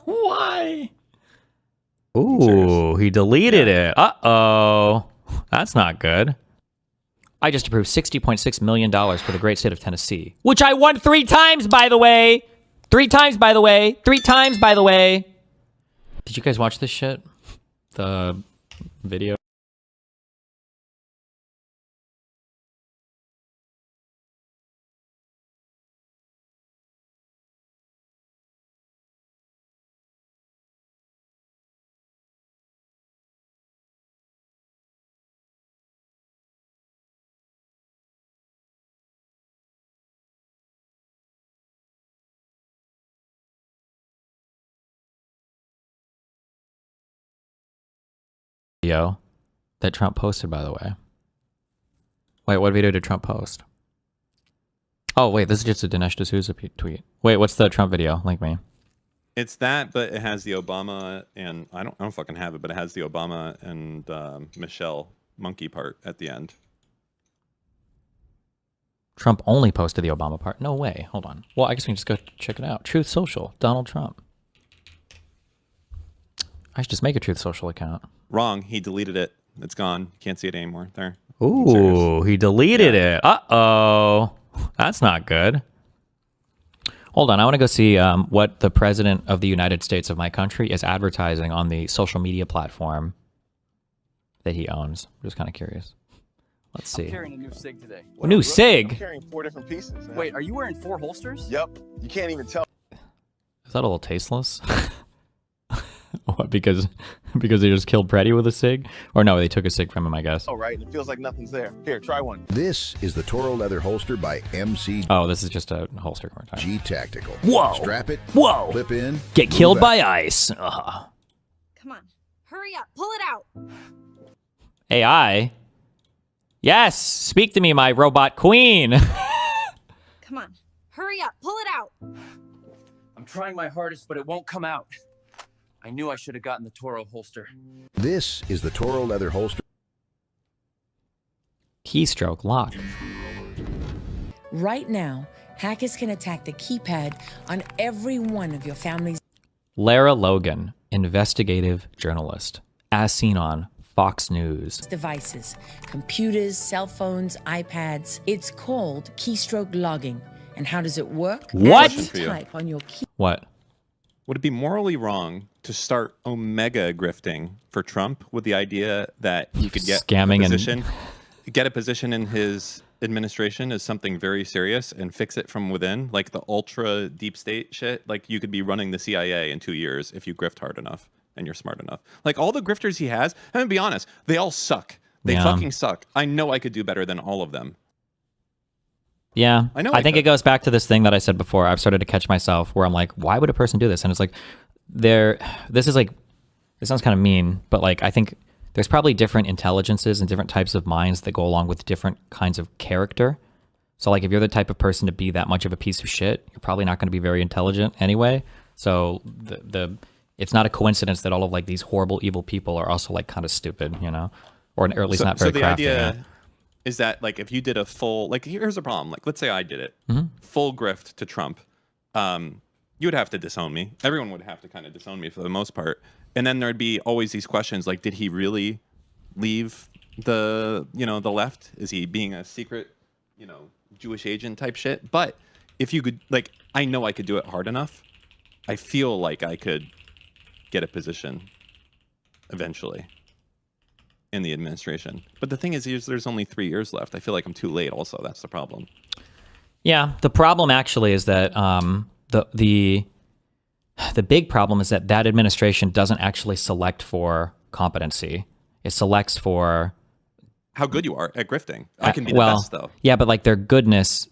Why? Ooh, he deleted it. Uh-oh. That's not good. I just approved $60.6 million for the great state of Tennessee, which I won 3 times, by the way. 3 times, by the way. 3 times, by the way. Did you guys watch this shit? The video? That Trump posted, by the way. Wait, what video did Trump post? Oh, wait, this is just a Dinesh D'Souza tweet. Wait, what's the Trump video? Link me. It's that, but it has the Obama and I don't fucking have it, but it has the Obama and Michelle monkey part at the end. Trump only posted the Obama part. No way. Hold on. Well, I guess we can just go check it out. Truth Social, Donald Trump. I should just make a Truth Social account. Wrong. He deleted it. It's gone. Can't see it anymore. There. Ooh, he deleted it. Uh-oh. That's not good. Hold on. I want to go see what the president of the United States of my country is advertising on the social media platform that he owns. I'm just kind of curious. Let's see. I'm carrying a new SIG today. A new SIG? I'm carrying 4 different pieces. Wait, are you wearing 4 holsters? Yep. You can't even tell. Is that a little tasteless? What, because they just killed Preddy with a SIG? Or no, they took a SIG from him, I guess. Oh, right. It feels like nothing's there. Here, try one. This is the Toro leather holster by MC. Oh, this is just a holster. G Tactical. Whoa. Strap it. Whoa. Flip in. Get killed by ice. Ugh. Come on. Hurry up. Pull it out. AI? Yes. Speak to me, my robot queen. Come on. Hurry up. Pull it out. I'm trying my hardest, but it won't come out. I knew I should have gotten the Toro holster. This is the Toro leather holster. Keystroke lock. Right now, hackers can attack the keypad on every one of your family's Lara Logan, investigative journalist, as seen on Fox News. devices, computers, cell phones, iPads. It's called keystroke logging. And how does it work? What? As you type on your key. What? Would it be morally wrong to start omega grifting for Trump with the idea that you could get Scamming get a position in his administration as something very serious and fix it from within, like the ultra deep state shit? Like you could be running the CIA in 2 years if you grift hard enough and you're smart enough. Like all the grifters he has, I'm gonna be honest, they all suck. They fucking suck. I know I could do better than all of them. Yeah, I know. I think it goes back to this thing that I said before. I've started to catch myself where I'm like, why would a person do this? And it's like, this sounds kind of mean, but like, I think there's probably different intelligences and different types of minds that go along with different kinds of character. So like, if you're the type of person to be that much of a piece of shit, you're probably not going to be very intelligent anyway. So it's not a coincidence that all of like these horrible, evil people are also like kind of stupid, you know, or at least not very crafty. So the idea is that like if you did a full, like here's a problem. Like let's say I did it, full grift to Trump, you would have to disown me. Everyone would have to kind of disown me for the most part. And then there'd be always these questions like, did he really leave the left? Is he being a secret, Jewish agent type shit? But if you could, like, I know I could do it hard enough. I feel like I could get a position eventually in the administration. But the thing is, there's only 3 years left. I feel like I'm too late also. That's the problem. Yeah, the problem actually is that the big problem is that administration doesn't actually select for competency. It selects for how good you are at grifting. I can be the best though. Yeah, but like their goodness.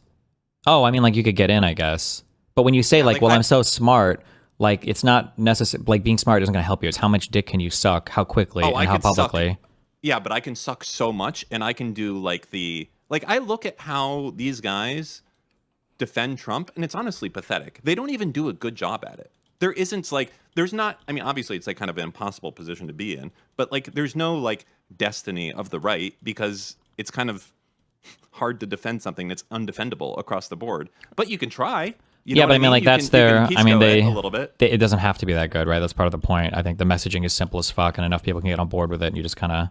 Oh, I mean, like you could get in, I guess. But when you say I'm so smart, like it's not necessary. Like being smart isn't going to help you. It's how much dick can you suck, how quickly, and how publicly. Yeah, but I can suck so much, and I can do I look at how these guys defend Trump, and it's honestly pathetic. They don't even do a good job at it. There's not, I mean, obviously it's like kind of an impossible position to be in, but like there's no like destiny of the right because it's kind of, hard to defend something that's undefendable across the board. But you can try. You Yeah, know but what I mean, like, You that's can- you their. can I mean, piecemeal it a little bit. it doesn't have to be that good, right? That's part of the point. I think the messaging is simple as fuck, and enough people can get on board with it, and you just kind of.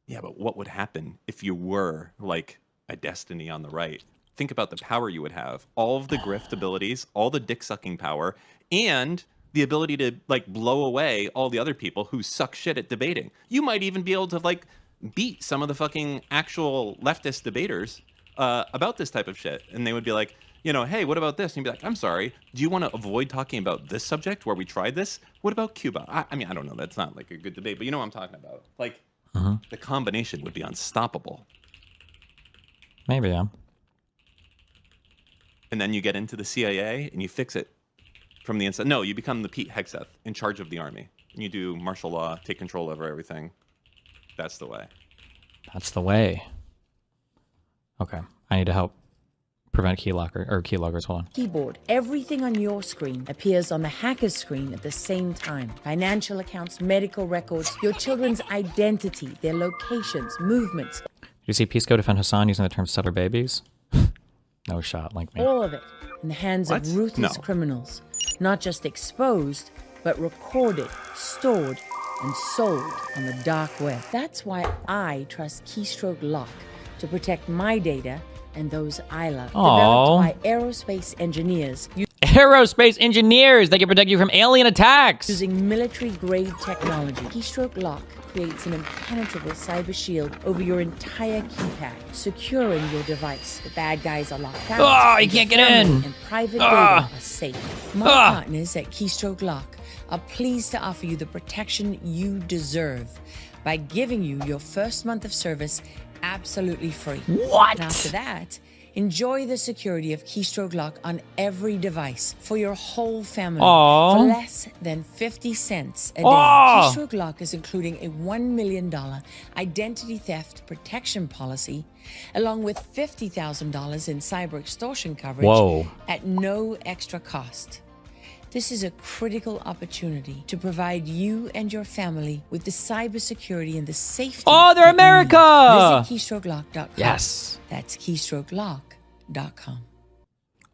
Yeah, but what would happen if you were like a Destiny on the right? Think about the power you would have. All of the grift abilities, all the dick sucking power, and the ability to like blow away all the other people who suck shit at debating. You might even be able to like beat some of the fucking actual leftist debaters about this type of shit. And they would be like, you know, hey, what about this? And you'd be like, I'm sorry, do you want to avoid talking about this subject where we tried this? What about Cuba? I mean, I don't know. That's not like a good debate, but you know what I'm talking about. Like, the combination would be unstoppable. Maybe, yeah. And then you get into the CIA and you fix it from the inside. No, you become the Pete Hegseth in charge of the army. And you do martial law, take control over everything. That's the way. That's the way. Okay. I need to help prevent keyloggers. Hold on. Keyboard. Everything on your screen appears on the hacker's screen at the same time. Financial accounts, medical records, your children's identity, their locations, movements, Do you see Peace Go defend Hassan using the term settler babies? No shot, like me. all of it in the hands What? of ruthless No. criminals. Not just exposed, but recorded, stored, and sold on the dark web. That's why I trust Keystroke Lock to protect my data and those I love. Aw. Developed by aerospace engineers Aerospace engineers that can protect you from alien attacks. using military-grade technology. Keystroke Lock creates an impenetrable cyber shield over your entire keypad, securing your device. The bad guys are locked out. Oh, you and can't your get family in. And private Ah. data are safe. My Ah. partners at Keystroke Lock are pleased to offer you the protection you deserve by giving you your first month of service absolutely free. What? And after that, enjoy the security of Keystroke Lock on every device for your whole family Aw. for less than 50 cents a day. Aw. Keystroke Lock is including a $1 million identity theft protection policy, along with $50,000 in cyber extortion coverage Whoa. at no extra cost. This is a critical opportunity to provide you and your family with the cybersecurity and the safety. Oh, they're that you need. America! Visit KeystrokeLock.com. Yes. That's KeystrokeLock.com.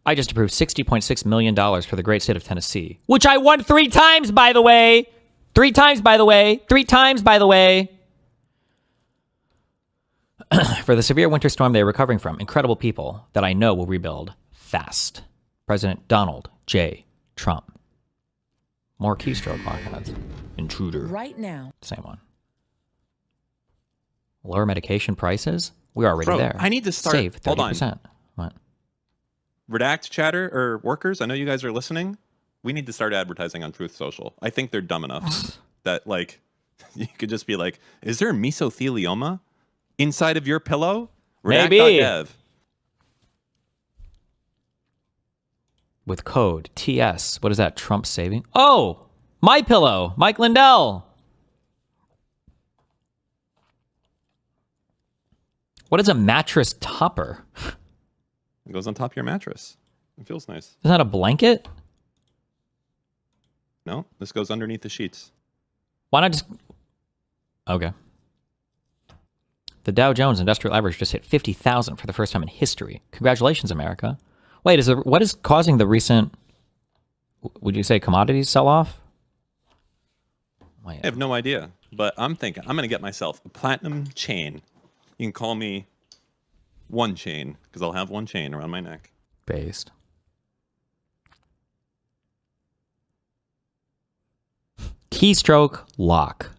I just approved $60.6 million for the great state of Tennessee, which I won 3 times, by the way. 3 times, by the way. 3 times, by the way. For the severe winter storm they are recovering from, incredible people that I know will rebuild fast. President Donald J. Trump. More keystroke lock ads. Intruder. Right now, Same one. Lower medication prices? We're already Bro, there. I need to start- Save 30%. hold on. What? Redact chatter or workers, I know you guys are listening. We need to start advertising on Truth Social. I think they're dumb enough that like you could just be like, is there mesothelioma inside of your pillow? Maybe. Redact.dev. With code TS. What is that? Trump saving? Oh, My Pillow. Mike Lindell. What is a mattress topper? It goes on top of your mattress. It feels nice. Is that a blanket? No, this goes underneath the sheets. Why not just... Okay. The Dow Jones Industrial Average just hit 50,000 for the first time in history. Congratulations, America. Wait, what is causing the recent, would you say, commodities sell-off? Wait. I have no idea, but I'm thinking I'm going to get myself a platinum chain. You can call me One Chain because I'll have one chain around my neck. Based. Keystroke Lock.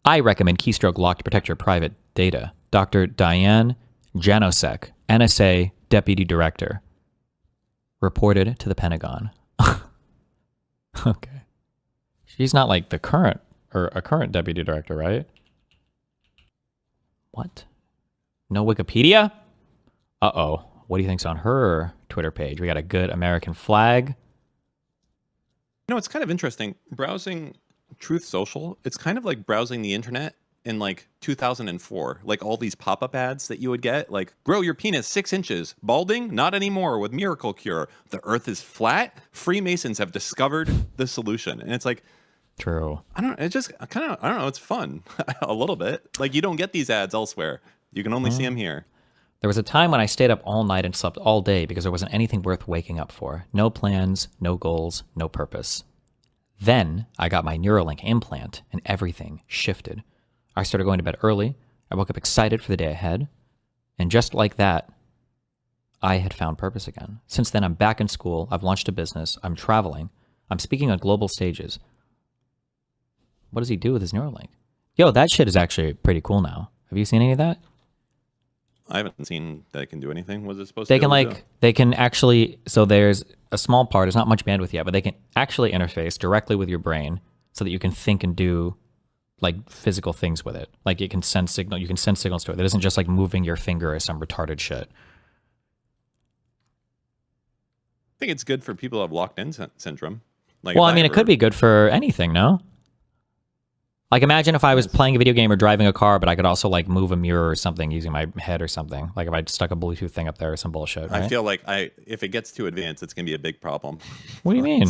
I recommend Keystroke Lock to protect your private data. Dr. Diane Janosek, NSA Deputy Director, reported to the Pentagon. Okay. She's not like the current, or a current Deputy Director, right? What? No Wikipedia? Uh-oh. What do you think's on her Twitter page? We got a good American flag. You know, it's kind of interesting. Browsing Truth Social, it's kind of like browsing the internet in like 2004. Like all these pop-up ads that you would get, like, grow your penis 6 inches. Balding? Not anymore with Miracle Cure. The earth is flat. Freemasons have discovered the solution. And it's like, True. I don't know. It's just kind of, I don't know. It's fun a little bit. Like you don't get these ads elsewhere. You can only see them here. There was a time when I stayed up all night and slept all day because there wasn't anything worth waking up for. No plans, no goals, no purpose. Then I got my Neuralink implant and everything shifted. I started going to bed early. I woke up excited for the day ahead. And just like that, I had found purpose again. Since then, I'm back in school. I've launched a business. I'm traveling. I'm speaking on global stages. What does he do with his Neuralink? Yo, that shit is actually pretty cool now. Have you seen any of that? I haven't seen that it can do anything. Was it supposed They to? can they can actually, so there's a small part, there's not much bandwidth yet, but they can actually interface directly with your brain so that you can think and do like physical things with it. Like it can send you can send signals to it. It isn't just like moving your finger or some retarded shit. I think it's good for people who have locked-in syndrome. Like, Well, if I mean, it could be good for anything, no? Like imagine if I was playing a video game or driving a car, but I could also like move a mirror or something using my head or something. Like if I stuck a Bluetooth thing up there or some bullshit, right? I feel like if it gets too advanced, it's gonna be a big problem. What do you mean?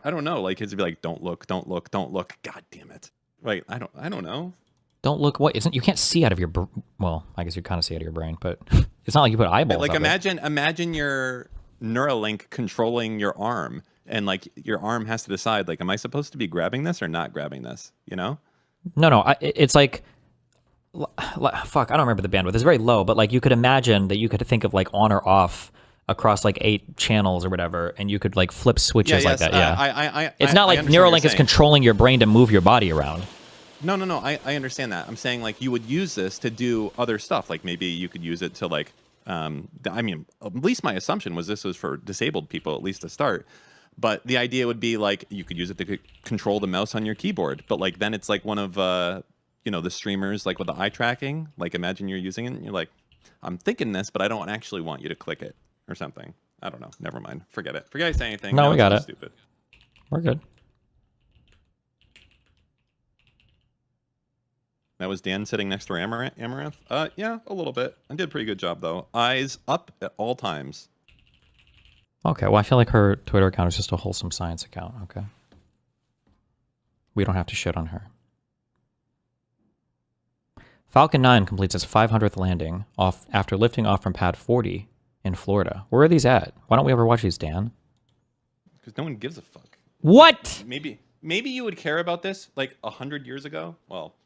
I don't know. Like kids would be like, "Don't look, don't look, don't look." God damn it! Like I don't know. Don't look. What isn't? You can't see out of your. Well, I guess you kind of see out of your brain, but it's not like you put eyeballs. Like up it. imagine your Neuralink controlling your arm, and like your arm has to decide, like, am I supposed to be grabbing this or not grabbing this? You know? No. It's like, fuck. I don't remember the bandwidth. It's very low, but like you could imagine that you could think of like on or off across like 8 channels or whatever, and you could like flip switches like that. Yeah. It's not like Neuralink is controlling your brain to move your body around. No. I understand that. I'm saying like you would use this to do other stuff. Like maybe you could use it to like, I mean, at least my assumption was this was for disabled people, at least to start. But the idea would be like you could use it to control the mouse on your keyboard. But like then it's like one of the streamers like with the eye tracking. Like imagine you're using it and you're like, I'm thinking this, but I don't actually want you to click it or something. I don't know. Never mind. Forget it. Forget I say anything. No, we got so it. Stupid. We're good. That was Dan sitting next to Amaranth. Yeah, a little bit. I did a pretty good job though. Eyes up at all times. Okay, well, I feel like her Twitter account is just a wholesome science account. Okay. We don't have to shit on her. Falcon 9 completes its 500th landing after lifting off from Pad 40 in Florida. Where are these at? Why don't we ever watch these, Dan? Because no one gives a fuck. What? Maybe you would care about this like 100 years ago. Well,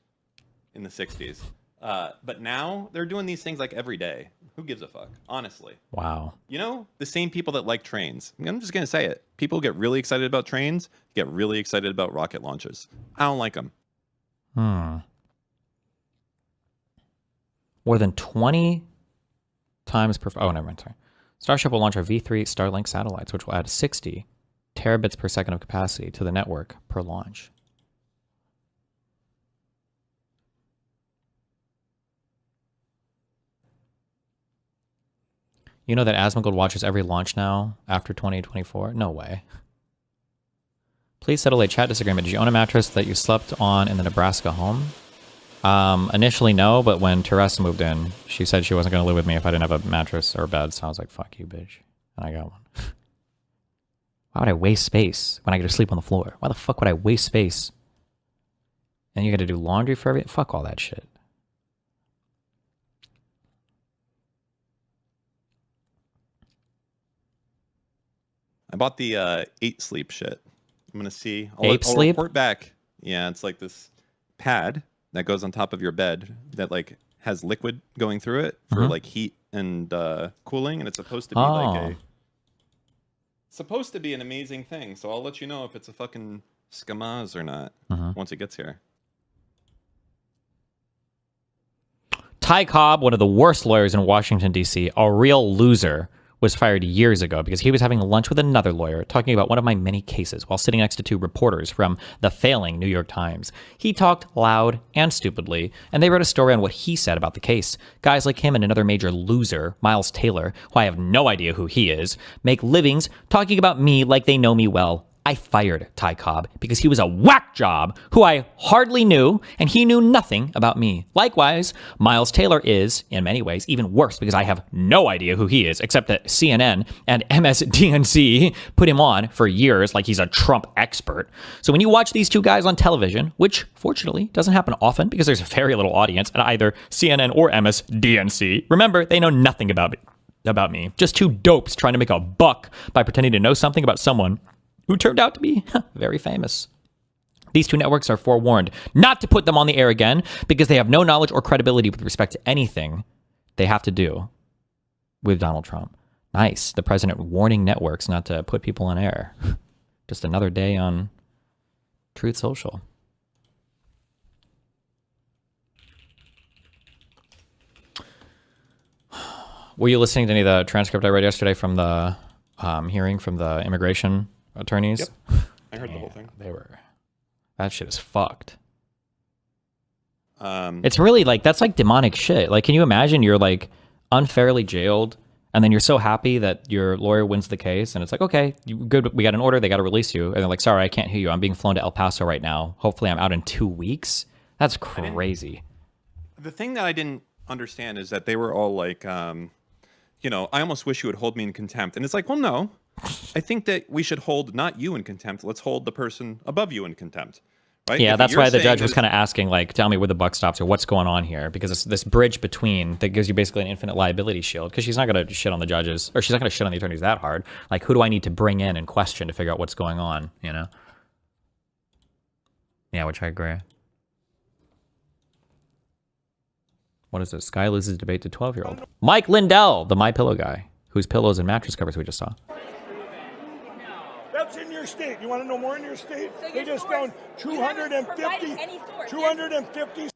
in the 60s. But now they're doing these things like every day. Who gives a fuck? Honestly. Wow. You know, the same people that like trains. I'm just going to say it. People get really excited about trains, get really excited about rocket launches. I don't like them. More than 20 times per... Oh, never mind. Sorry. Starship will launch our V3 Starlink satellites, which will add 60 terabits per second of capacity to the network per launch. You know that Asmongold watches every launch now after 2024? No way. Please settle a chat disagreement. Did you own a mattress that you slept on in the Nebraska home? Initially, no, but when Teresa moved in, she said she wasn't going to live with me if I didn't have a mattress or a bed, so I was like, fuck you, bitch. And I got one. Why would I waste space when I get to sleep on the floor? Why the fuck would I waste space? And you got to do laundry for everything? Fuck all that shit. I bought the 8 sleep shit. I'm going to see. I'll Sleep? Report back. Yeah, it's like this pad that goes on top of your bed that like has liquid going through it for like heat and cooling, and it's supposed to be like supposed to be an amazing thing. So I'll let you know if it's a fucking scamaz or not once it gets here. Ty Cobb, one of the worst lawyers in Washington, D.C., a real loser, was fired years ago because he was having lunch with another lawyer talking about one of my many cases while sitting next to 2 reporters from the failing New York Times. He talked loud and stupidly, and they wrote a story on what he said about the case. Guys like him and another major loser, Miles Taylor, who I have no idea who he is, make livings talking about me like they know me well. I fired Ty Cobb because he was a whack job who I hardly knew, and he knew nothing about me. Likewise, Miles Taylor is, in many ways, even worse because I have no idea who he is, except that CNN and MSDNC put him on for years like he's a Trump expert. So when you watch these two guys on television, which fortunately doesn't happen often because there's a very little audience at either CNN or MSDNC, remember, they know nothing about me. Just two dopes trying to make a buck by pretending to know something about someone who turned out to be very famous. These two networks are forewarned not to put them on the air again because they have no knowledge or credibility with respect to anything they have to do with Donald Trump. Nice. The president warning networks not to put people on air. Just another day on Truth Social. Were you listening to any of the transcript I read yesterday from the hearing from the immigration attorneys? Yep. I heard the whole thing. That shit is fucked. Um, It's really like, that's like demonic shit. Like, can you imagine you're like unfairly jailed and then you're so happy that your lawyer wins the case and it's like, okay, good, we got an order, they got to release you. And they're like, sorry, I can't hear you. I'm being flown to El Paso right now. Hopefully I'm out in 2 weeks. That's crazy. the thing that I didn't understand is that they were all like, you know, I almost wish you would hold me in contempt. And it's like, well, no, I think that we should hold not you in contempt. Let's hold the person above you in contempt. Right? Yeah, If that's you're why the saying judge was that- kind of asking, like, tell me where the buck stops or what's going on here, because it's this bridge between that gives you basically an infinite liability shield, because she's not going to shit on the judges, or she's not going to shit on the attorneys that hard. Like, who do I need to bring in and question to figure out what's going on, you know? Yeah, which I agree. What is it? Sky loses debate to 12-year-old. Mike Lindell, the My Pillow guy, whose pillows and mattress covers we just saw. That's in your state. You want to know more in your state? They just found 250.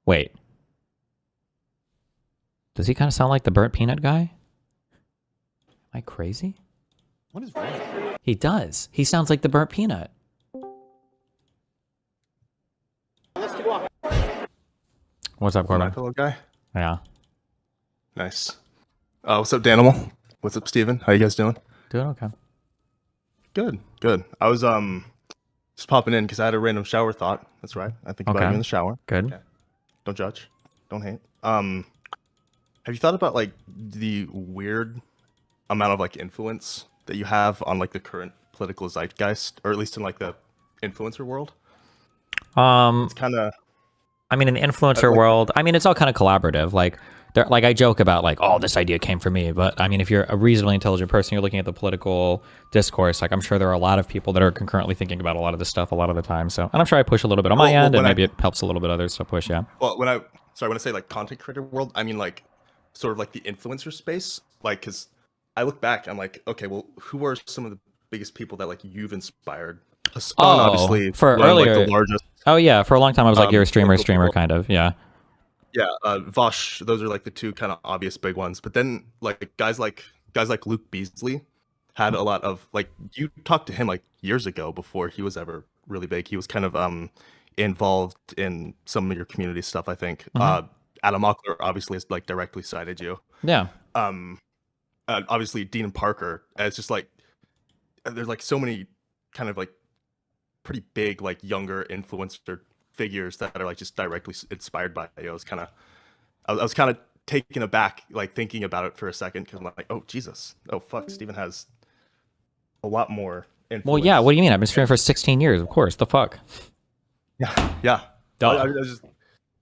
Wait. Does he kind of sound like the burnt peanut guy? Am I crazy? What is wrong? He does. He sounds like the burnt peanut. What's up, My Corbin? Pillow guy. Yeah. Nice. What's up, Danimal? What's up, Steven? How you guys doing? Doing okay. Good, good. I was just popping in because I had a random shower thought. That's right. I think about Okay. you in the shower. Good. Okay. Don't judge. Don't hate. Have you thought about like the weird amount of like influence that you have on like the current political zeitgeist, or at least in like the influencer world? It's kind of. I mean, in the influencer world, I mean, it's all kind of collaborative. Like I joke about like, oh, this idea came from me. But I mean, if you're a reasonably intelligent person, you're looking at the political discourse. Like, I'm sure there are a lot of people that are concurrently thinking about a lot of this stuff a lot of the time. So, and I'm sure I push a little bit on my end, and maybe it helps a little bit others to push. Yeah. Well, when I say like content creator world, I mean like sort of like the influencer space. Like, because I look back, I'm like, okay, well, who are some of the biggest people that like you've inspired? Obviously, for one of, earlier, like, the largest. Oh yeah, for a long time I was like, you're a streamer, political- kind of. Yeah. Yeah, Vosh. Those are like the two kind of obvious big ones. But then like guys like Luke Beasley had a lot of like, you talked to him like years ago before he was ever really big. He was kind of involved in some of your community stuff, I think. Adam Mockler obviously has like directly cited you. Yeah. Obviously Dean and Parker. It's just like there's like so many kind of like pretty big like younger influencer figures that are like just directly inspired by you. I was kind of taken aback, like thinking about it for a second, because I'm like, oh Jesus, oh fuck, Steven has a lot more influence. Well, yeah. What do you mean? I've been streaming for 16 years. Of course. The fuck. Yeah. Duh.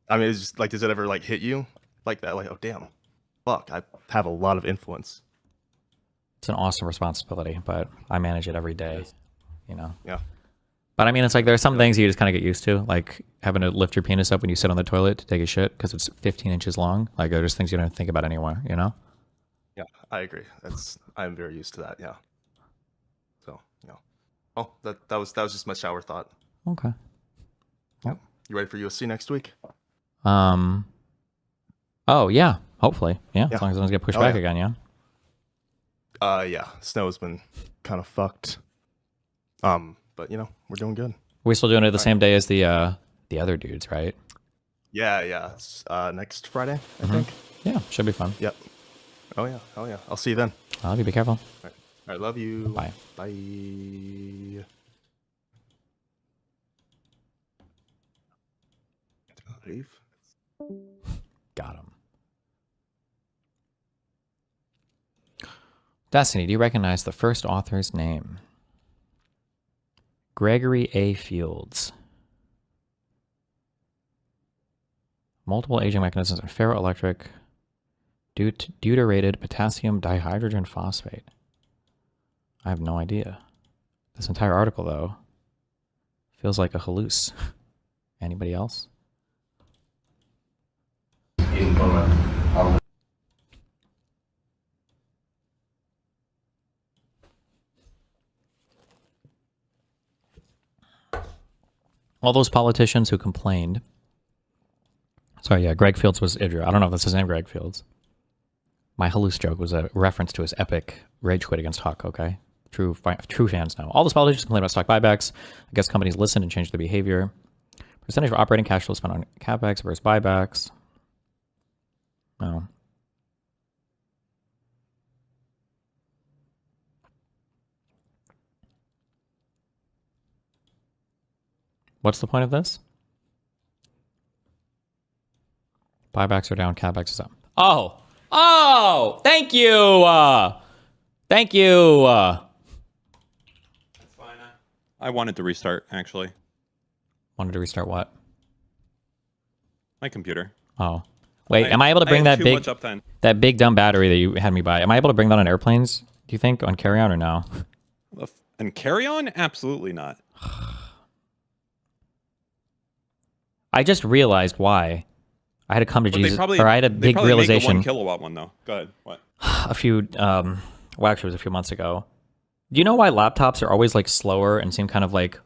I mean, it's just like, does it ever like hit you like that? Like, oh damn, fuck, I have a lot of influence. It's an awesome responsibility, but I manage it every day. You know. Yeah. But I mean, it's like there are some things you just kind of get used to, like having to lift your penis up when you sit on the toilet to take a shit because it's 15 inches long. Like, there's things you don't think about anymore, you know? Yeah, I agree. I'm very used to that. Yeah. So yeah. Oh, that was just my shower thought. Okay. Yep. You ready for USC next week? Oh yeah, hopefully. Yeah, as long as it doesn't get pushed back again. Yeah. Yeah. Snow's been kind of fucked. But you know, we're doing good. We're still doing it the same day as the other dudes, right? Yeah. It's next Friday, I think. Yeah, should be fun. Yep. Oh yeah. Oh yeah. I'll see you then. I love you. Be careful. All right. Love you. Bye. Bye. Leave. Got him. Destiny, do you recognize the first author's name? Gregory A. Fields. Multiple aging mechanisms in ferroelectric deuterated potassium dihydrogen phosphate. I have no idea. This entire article, though, feels like a halluc. Anybody else? All those politicians who complained. Sorry, yeah, Greg Fields was Idra. I don't know if that's his name, Greg Fields. My halluc joke was a reference to his epic rage quit against Huck, okay? True fans know. All those politicians complain about stock buybacks. I guess companies listen and change their behavior. Percentage of operating cash flow spent on capex versus buybacks. Oh. What's the point of this? Buybacks are down, capex is up. Oh, thank you. Thank you. That's fine. I wanted to restart, actually. Wanted to restart what? My computer. Oh. Wait, am I able to bring that big dumb battery that you had me buy? Am I able to bring that on airplanes, do you think, on carry-on or no? And carry-on? Absolutely not. I just realized why. I had to come to Jesus, I had a big realization. Make a 1 kilowatt one though. Go ahead. What? Actually, it was a few months ago. Do you know why laptops are always like slower and seem kind of like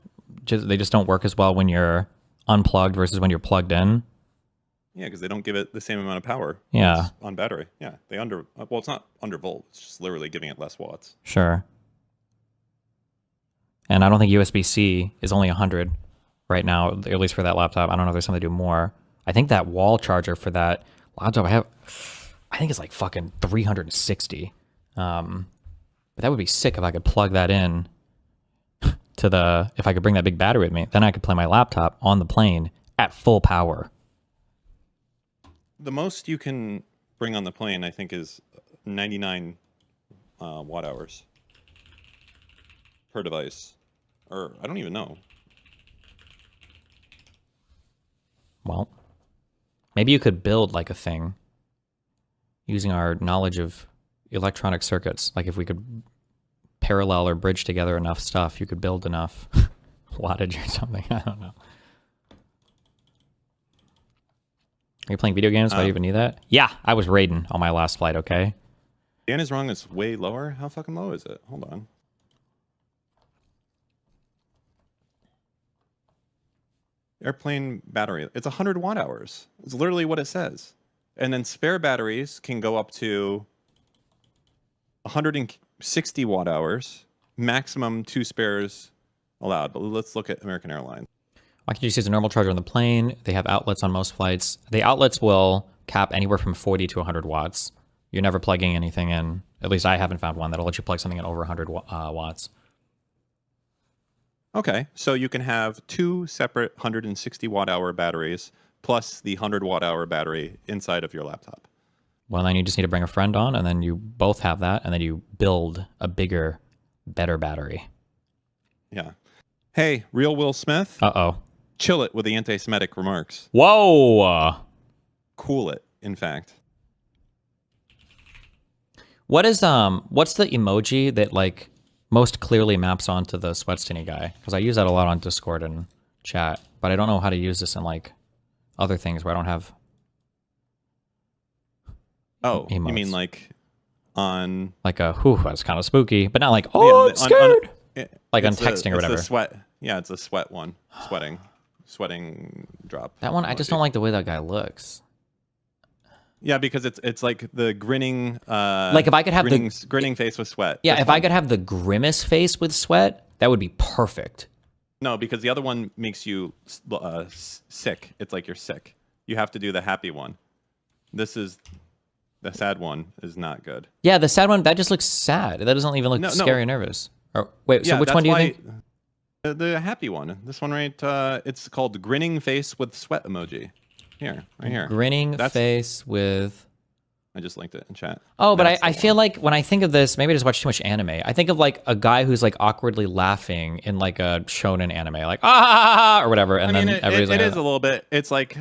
they just don't work as well when you're unplugged versus when you're plugged in? Yeah, because they don't give it the same amount of power. Yeah. On battery. Yeah, well, it's not undervolt. It's just literally giving it less watts. Sure. And I don't think USB-C is only 100 right now, at least for that laptop. I don't know if there's something to do more. I think that wall charger for that laptop I think it's like fucking 360. But that would be sick if I could plug that in to if I could bring that big battery with me. Then I could play my laptop on the plane at full power. The most you can bring on the plane, I think, is 99 watt hours per device. Or I don't even know. Well, maybe you could build like a thing using our knowledge of electronic circuits. Like if we could parallel or bridge together enough stuff, you could build enough wattage or something. I don't know. Are you playing video games? Why do you even need that? Yeah, I was raiding on my last flight, okay? Dan is wrong. It's way lower. How fucking low is it? Hold on. Airplane battery. It's 100 watt hours. It's literally what it says. And then spare batteries can go up to 160 watt hours. Maximum 2 spares allowed. But let's look at American Airlines. Why can't you just use a normal charger on the plane? They have outlets on most flights. The outlets will cap anywhere from 40 to 100 watts. You're never plugging anything in. At least I haven't found one that'll let you plug something in over 100 watts. Okay, so you can have 2 separate 160 watt hour batteries plus the 100 watt hour battery inside of your laptop. Well, then you just need to bring a friend on, and then you both have that, and then you build a bigger, better battery. Yeah. Hey, real Will Smith. Uh-oh. Chill it with the anti-Semitic remarks. Whoa! Cool it, in fact. What's the emoji that like most clearly maps onto the Sweatstiny guy? Because I use that a lot on Discord and chat, but I don't know how to use this in like other things where I don't have. Oh, emotes. You mean like on like a whew, that's kind of spooky, but not like I'm scared. Like on texting or whatever. It's a sweat. Yeah, it's a sweat one. Sweating drop. That one, I just don't like the way that guy looks. Yeah, because it's like the grinning. Like if I could have the grinning face with sweat. Yeah, if I could have the grimace face with sweat, that would be perfect. No, because the other one makes you sick. It's like you're sick. You have to do the happy one. This is The sad one is not good. Yeah, the sad one, that just looks sad. That doesn't even look No, scary or nervous. Or, wait, so Yeah, which that's one do you why- think? The happy one. This one right. It's called grinning face with sweat emoji. Here, right here. Grinning That's- face with... I just linked it in chat. Oh, but That's I the feel one. like when I think of this, maybe I just watch too much anime. I think of like a guy who's like awkwardly laughing in like a shonen anime, like or whatever, and I mean, then it everybody's like, is a little bit. It's like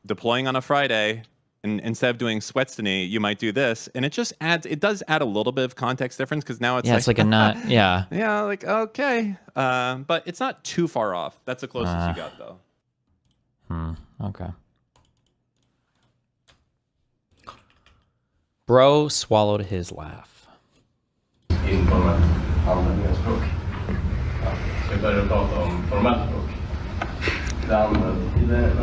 deploying on a Friday, and instead of doing Sweatstany, you might do this, and it just adds. It does add a little bit of context difference because now it's yeah, it's like a nut. Yeah. yeah, like okay, but it's not too far off. That's the closest you got though. Okay. Bro swallowed his laugh. Informellt användningsspråk. Vi börjar prata om formellt språk. När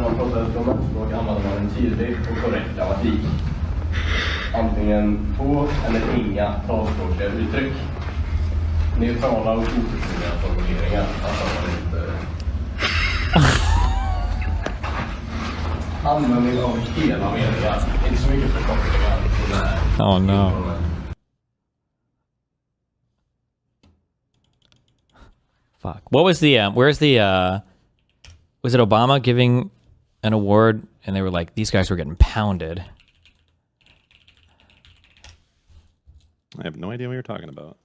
man pratar formellt språk använder man en tydlig och korrekt grammatik. Antingen få eller inga talspråkliga uttryck. Neutrala och otydliga formuleringar. Alltså man inte... Användning av hela meningar. Inte så mycket förkortningar. Oh no. Fuck. What was the where's the was it Obama giving an award and they were like, these guys were getting pounded. I have no idea what you're talking about.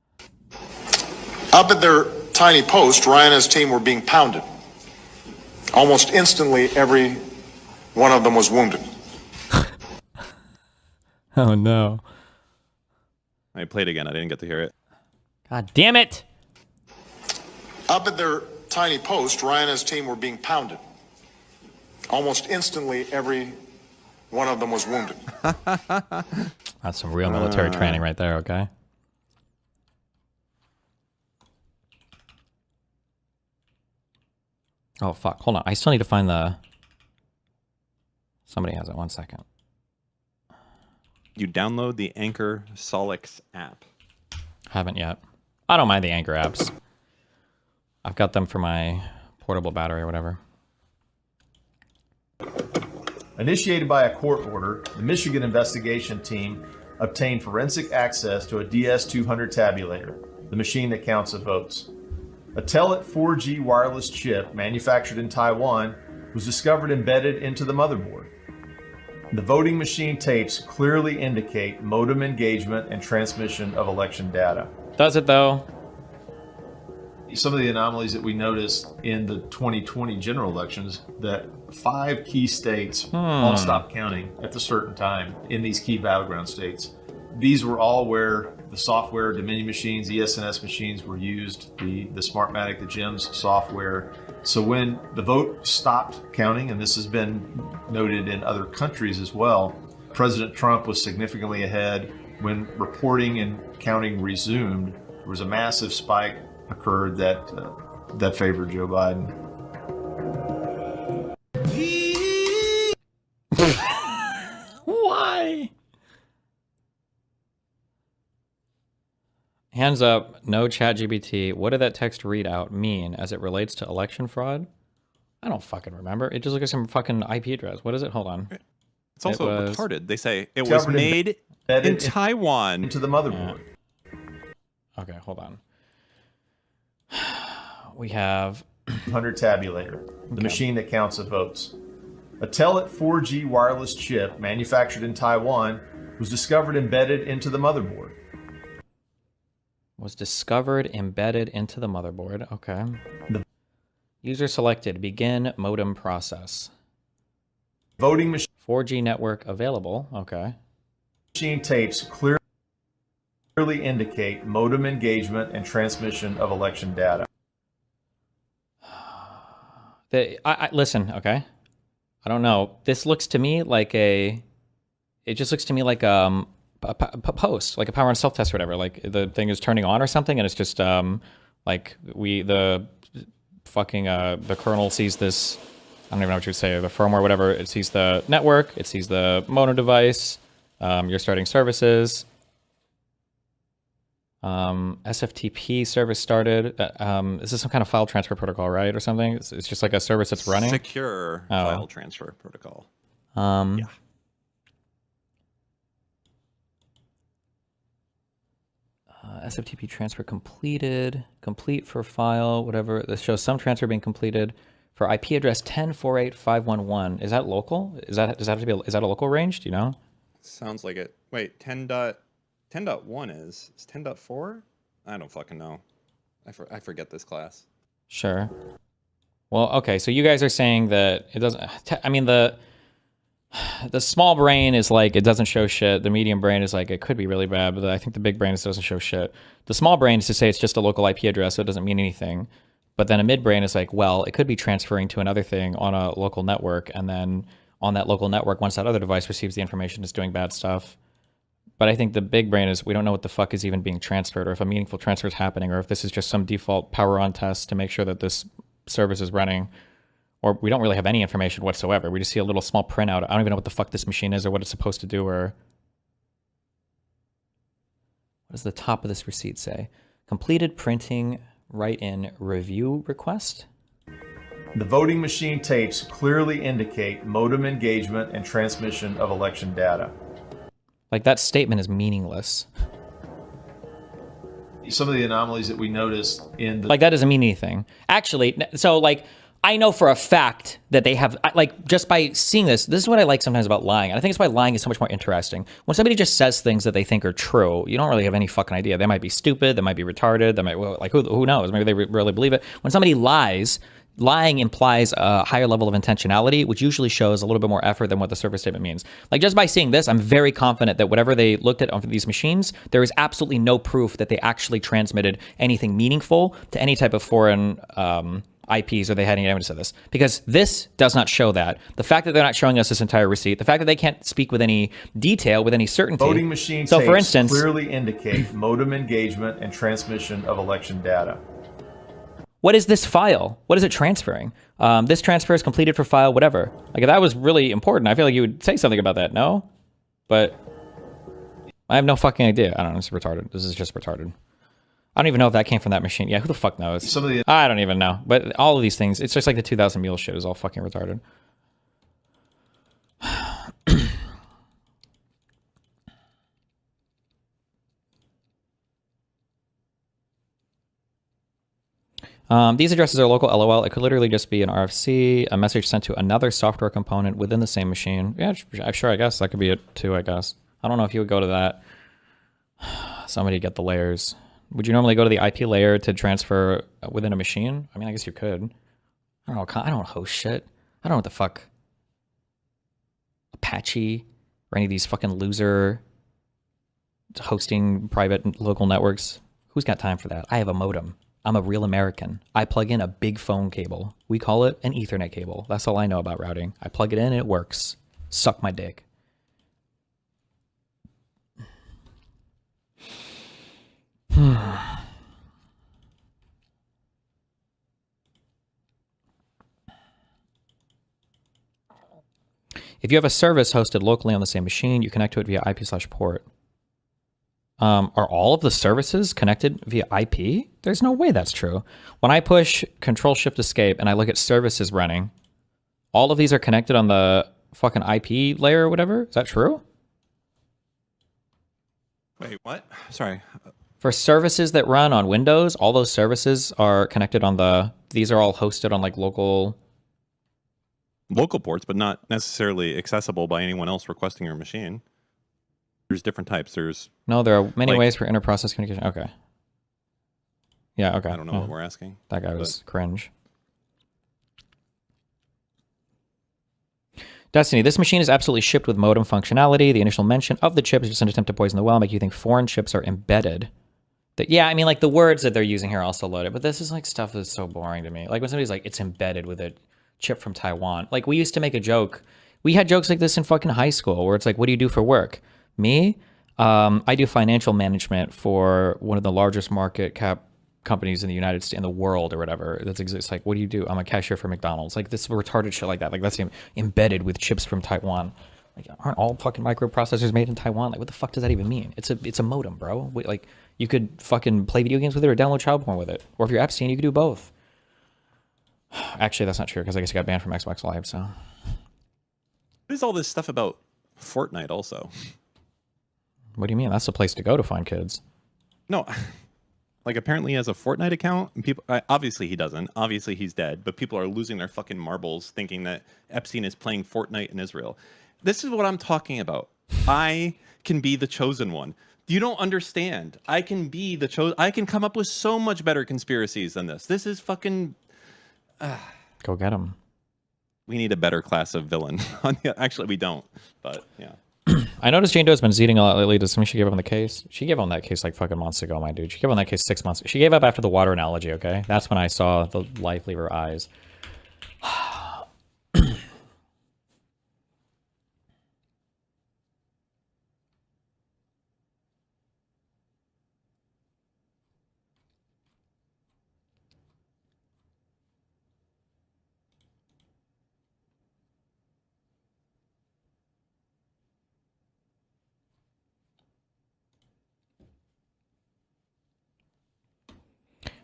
Up at their tiny post, Ryan and his team were being pounded. Almost instantly, every one of them was wounded. Oh no. I played again. I didn't get to hear it. God damn it. Up at their tiny post, Ryan and his team were being pounded. Almost instantly, every one of them was wounded. That's some real military training right there, okay? Oh fuck, hold on. I still need to find the... Somebody has it, 1 second. You download the Anchor Solix app. Haven't yet. I don't mind the Anchor apps. I've got them for my portable battery or whatever. Initiated by a court order, the Michigan investigation team obtained forensic access to a DS200 tabulator, the machine that counts the votes. A Telit 4G wireless chip manufactured in Taiwan was discovered embedded into the motherboard. The voting machine tapes clearly indicate modem engagement and transmission of election data. Does it though? Some of the anomalies that we noticed in the 2020 general elections, that 5 key states all stopped counting at a certain time in these key battleground states. These were all where the software, Dominion machines, ESNS machines were used, the Smartmatic, the GEMS software. So when the vote stopped counting, and this has been noted in other countries as well, President Trump was significantly ahead. When reporting and counting resumed, there was a massive spike occurred that favored Joe Biden. Why? Hands up, no ChatGPT. What did that text readout mean as it relates to election fraud? I don't fucking remember. It just looks like some fucking IP address. What is it? Hold on. It's also It was- retarded. They say it was made in Taiwan. Into the motherboard. Okay, hold on. We have 100 tabulator, the machine that counts the votes. A Telit 4G wireless chip manufactured in Taiwan was discovered embedded into the motherboard. Was discovered embedded into the motherboard. Okay. User selected. Begin modem process. Voting machine 4G network available. Okay. Machine tapes clearly indicate modem engagement and transmission of election data. Listen, okay. I don't know. This looks to me like it just looks to me like a post, like a power on self test or whatever. Like the thing is turning on or something, and it's just like the kernel sees this. I don't even know what you would say. The firmware, whatever. It sees the network. It sees the modem device. You're starting services. SFTP service started. Is this some kind of file transfer protocol, right, or something? It's just like a service that's running. Secure file transfer protocol. Yeah. SFTP transfer completed. Complete for file, whatever. This shows some transfer being completed for IP address 10.48.511. Is that local? Does that have to be? Is that a local range? Do you know? Sounds like it. Wait, 10.1 is 10.4? I don't fucking know. I forget this class. Sure. Well, okay. So you guys are saying that it doesn't. I mean, the small brain is like it doesn't show shit. The medium brain is like it could be really bad, but I think the big brain doesn't show shit. The small brain is to say it's just a local IP address, so it doesn't mean anything. But then a midbrain is like, well, it could be transferring to another thing on a local network, and then on that local network, once that other device receives the information, it's doing bad stuff. But I think the big brain is we don't know what the fuck is even being transferred, or if a meaningful transfer is happening, or if this is just some default power on test to make sure that this service is running, or we don't really have any information whatsoever. We just see a little small printout. I don't even know what the fuck this machine is or what it's supposed to do, or what does the top of this receipt say? Completed printing write-in review request. The voting machine tapes clearly indicate modem engagement and transmission of election data. Like, that statement is meaningless. Some of the anomalies that we noticed in the... Like, that doesn't mean anything. Actually, so, like, I know for a fact that they have, like, just by seeing this is what I like sometimes about lying. And I think it's why lying is so much more interesting. When somebody just says things that they think are true, you don't really have any fucking idea. They might be stupid, they might be retarded, they might, well, like, who knows? Maybe they really believe it. When somebody lies, lying implies a higher level of intentionality, which usually shows a little bit more effort than what the service statement means. Like, just by seeing this, I'm very confident that whatever they looked at on these machines, there is absolutely no proof that they actually transmitted anything meaningful to any type of foreign IPs, or they had any evidence of this, because this does not show that. The fact that they're not showing us this entire receipt, the fact that they can't speak with any detail, with any certainty. Voting machine so, tapes for instance, clearly indicate modem engagement and transmission of election data. What is this file? What is it transferring? This transfer is completed for file, whatever. Like, if that was really important, I feel like you would say something about that, no? But I have no fucking idea. I don't know, it's retarded. This is just retarded. I don't even know if that came from that machine. Yeah, who the fuck knows? I don't even know. But all of these things, it's just like the 2000 Mules shit is all fucking retarded. These addresses are local LOL. It could literally just be an RFC, a message sent to another software component within the same machine. Yeah, sure, I guess. That could be it too, I guess. I don't know if you would go to that. Somebody get the layers. Would you normally go to the IP layer to transfer within a machine? I mean, I guess you could. I don't know. I don't host shit. I don't know what the fuck. Apache or any of these fucking loser hosting private local networks. Who's got time for that? I have a modem. I'm a real American. I plug in a big phone cable. We call it an Ethernet cable. That's all I know about routing. I plug it in and it works. Suck my dick. If you have a service hosted locally on the same machine, you connect to it via IP/port. Are all of the services connected via IP? There's no way that's true. When I push Control-Shift-Escape and I look at services running, all of these are connected on the fucking IP layer or whatever? Is that true? Wait, what? Sorry. For services that run on Windows, all those services are connected on the... These are all hosted on like local ports, but not necessarily accessible by anyone else requesting your machine. There's different types. There's no, there are many ways for inter-process communication. Okay. Yeah, okay. I don't know what we're asking. That guy was cringe. Destiny, this machine is absolutely shipped with modem functionality. The initial mention of the chip is just an attempt to poison the well, make you think foreign chips are embedded. Yeah, I mean, like, the words that they're using here are also loaded, but this is, like, stuff that's so boring to me. Like, when somebody's like, it's embedded with a chip from Taiwan. Like, we used to make a joke. We had jokes like this in fucking high school, where it's like, what do you do for work? Me? I do financial management for one of the largest market cap companies in the United States, in the world, or whatever that exists. Like, what do you do? I'm a cashier for McDonald's. Like, this retarded shit like that. Like, that's embedded with chips from Taiwan. Like, aren't all fucking microprocessors made in Taiwan? Like, what the fuck does that even mean? It's a modem, bro. Like, you could fucking play video games with it or download child porn with it. Or if you're Epstein, you could do both. Actually, that's not true, because I guess you got banned from Xbox Live, so. What is all this stuff about Fortnite also? What do you mean? That's the place to go to find kids. No, Like apparently he has a Fortnite account, and people obviously he doesn't. Obviously he's dead, but people are losing their fucking marbles thinking that Epstein is playing Fortnite in Israel. This is what I'm talking about. I can be the chosen one. You don't understand. I can be the chosen. I can come up with so much better conspiracies than this. This is fucking. Go get him. We need a better class of villain. Actually, we don't. But yeah. I noticed Jane Doe's been zeding a lot lately. Does somebody she gave up on the case? She gave up on that case like fucking months ago, my dude. She gave up on that case 6 months. She gave up after the water analogy, okay? That's when I saw the life leave her eyes.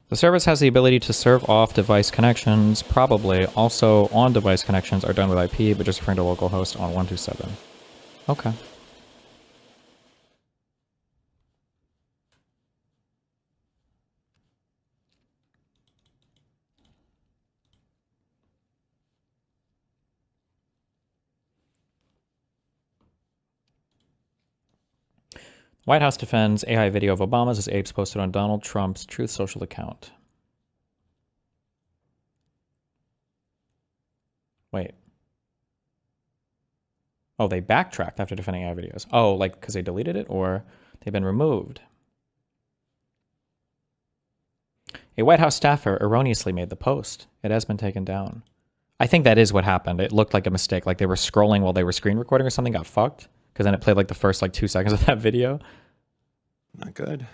The service has the ability to serve off device connections, probably. Also, on-device connections are done with IP, but just referring to localhost on 127. Okay. White House defends AI video of Obama's as apes posted on Donald Trump's Truth Social account. Wait. Oh, they backtracked after defending AI videos. Oh, like because they deleted it or they've been removed. A White House staffer erroneously made the post. It has been taken down. I think that is what happened. It looked like a mistake. Like they were scrolling while they were screen recording or something, got fucked. Because then it played like the first like 2 seconds of that video. Not good.